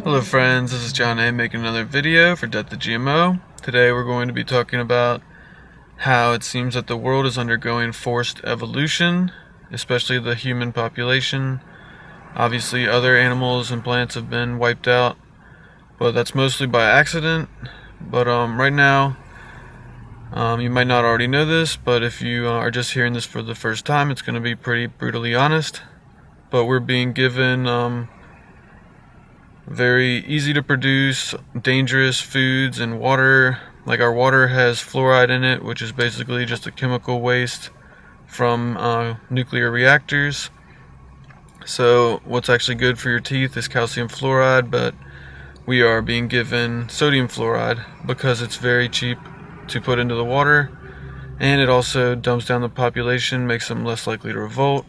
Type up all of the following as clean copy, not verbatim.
Hello friends, this is John A making another video for Death to GMO. Today we're going to be talking about how it seems that the world is undergoing forced evolution, especially the human population. Obviously other animals and plants have been wiped out, but that's mostly by accident. But right now, you might not already know this, but if you are just hearing this for the first time, it's going to be pretty brutally honest. But we're being given very easy to produce, dangerous foods and water. Like our water has fluoride in it, which is basically just a chemical waste from nuclear reactors. So what's actually good for your teeth is calcium fluoride, but we are being given sodium fluoride because it's very cheap to put into the water, and it also dumbs down the population, makes them less likely to revolt.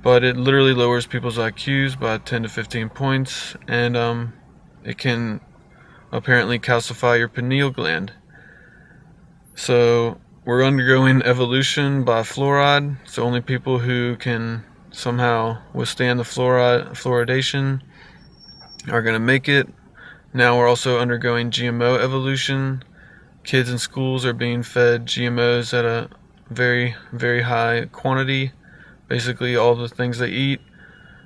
But it literally lowers people's IQs by 10 to 15 points, and it can apparently calcify your pineal gland. So we're undergoing evolution by fluoride, so only people who can somehow withstand the fluoridation are going to make it. Now we're also undergoing GMO evolution. Kids in schools are being fed GMOs at a very, very high quantity. Basically all the things they eat.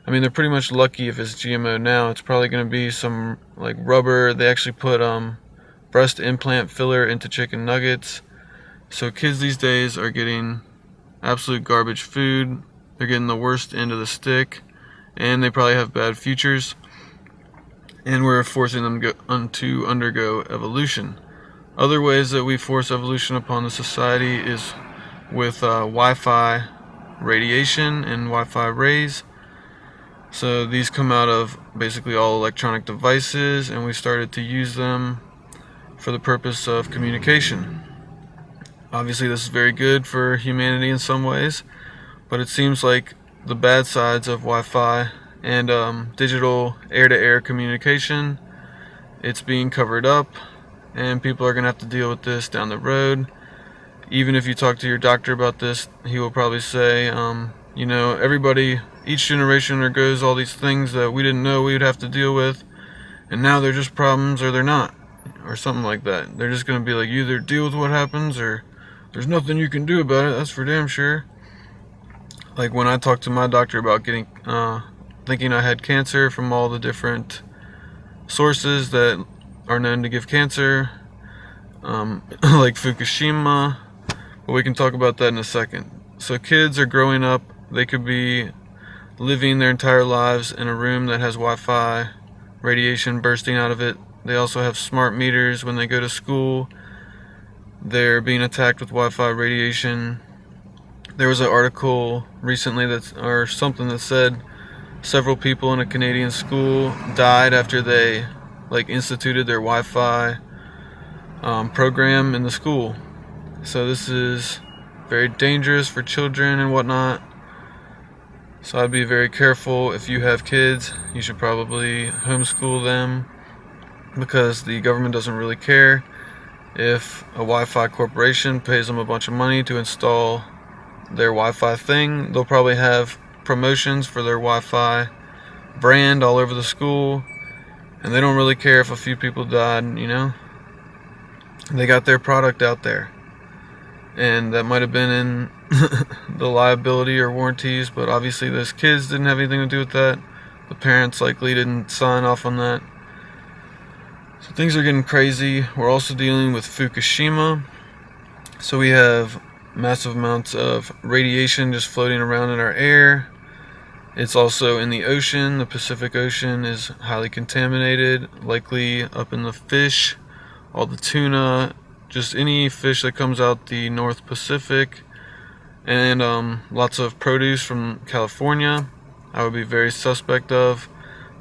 I mean, they're pretty much lucky if it's GMO now. It's probably going to be some like rubber. They actually put breast implant filler into chicken nuggets. So kids these days are getting absolute garbage food. They're getting the worst end of the stick, and they probably have bad futures. And we're forcing them to undergo evolution. Other ways that we force evolution upon the society is with Wi-Fi radiation and Wi-Fi rays. So these come out of basically all electronic devices, and we started to use them for the purpose of communication. Obviously this is very good for humanity in some ways, but it seems like the bad sides of Wi-Fi and digital air-to-air communication, it's being covered up, and people are going to have to deal with this down the road. Even if you talk to your doctor about this, he will probably say, everybody, each generation undergoes all these things that we didn't know we would have to deal with, and now they're just problems or they're not, or something like that. They're just going to be like, you either deal with what happens or there's nothing you can do about it, that's for damn sure. Like when I talked to my doctor about thinking I had cancer from all the different sources that are known to give cancer, like Fukushima. But we can talk about that in a second. So kids are growing up, they could be living their entire lives in a room that has Wi-Fi, radiation bursting out of it. They also have smart meters when they go to school. They're being attacked with Wi-Fi radiation. There was an article recently or something that said several people in a Canadian school died after they instituted their Wi-Fi program in the school. So this is very dangerous for children and whatnot. So I'd be very careful. If you have kids, you should probably homeschool them, because the government doesn't really care. If a Wi-Fi corporation pays them a bunch of money to install their Wi-Fi thing, they'll probably have promotions for their Wi-Fi brand all over the school, and they don't really care if a few people died, They got their product out there. And that might have been in the liability or warranties, but obviously those kids didn't have anything to do with that. The parents likely didn't sign off on that. So things are getting crazy. We're also dealing with Fukushima. So we have massive amounts of radiation just floating around in our air. It's also in the ocean. The Pacific Ocean is highly contaminated, likely up in the fish, all the tuna, just any fish that comes out the North Pacific, and lots of produce from California. I would be very suspect of,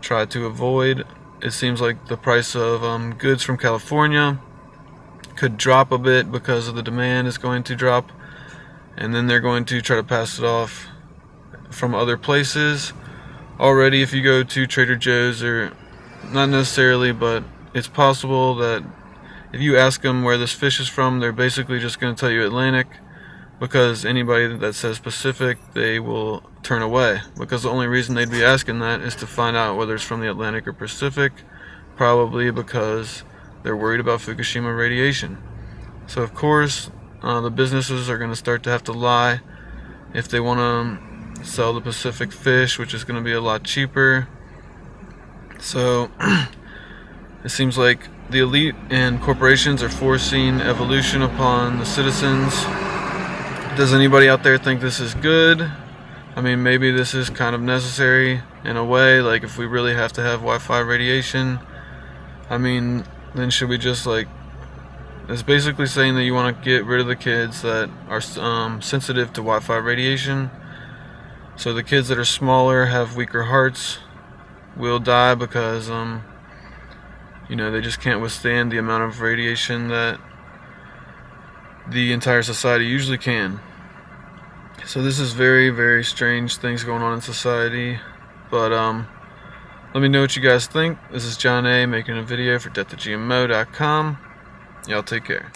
try to avoid. It seems like the price of goods from California could drop a bit because of the demand is going to drop, and then they're going to try to pass it off from other places. Already, if you go to Trader Joe's, or not necessarily, but it's possible that if you ask them where this fish is from, they're basically just going to tell you Atlantic, because anybody that says Pacific, they will turn away, because the only reason they'd be asking that is to find out whether it's from the Atlantic or Pacific, probably because they're worried about Fukushima radiation. So of course the businesses are going to start to have to lie if they want to sell the Pacific fish, which is going to be a lot cheaper. So it seems like the elite and corporations are forcing evolution upon the citizens. Does anybody out there think this is good? I mean, maybe this is kind of necessary in a way, like if we really have to have Wi-Fi radiation, I mean, then should we just it's basically saying that you want to get rid of the kids that are sensitive to Wi-Fi radiation. So the kids that are smaller, have weaker hearts, will die because they just can't withstand the amount of radiation that the entire society usually can. So this is very, very strange things going on in society. But let me know what you guys think. This is John A. making a video for deathofgmo.com. Y'all take care.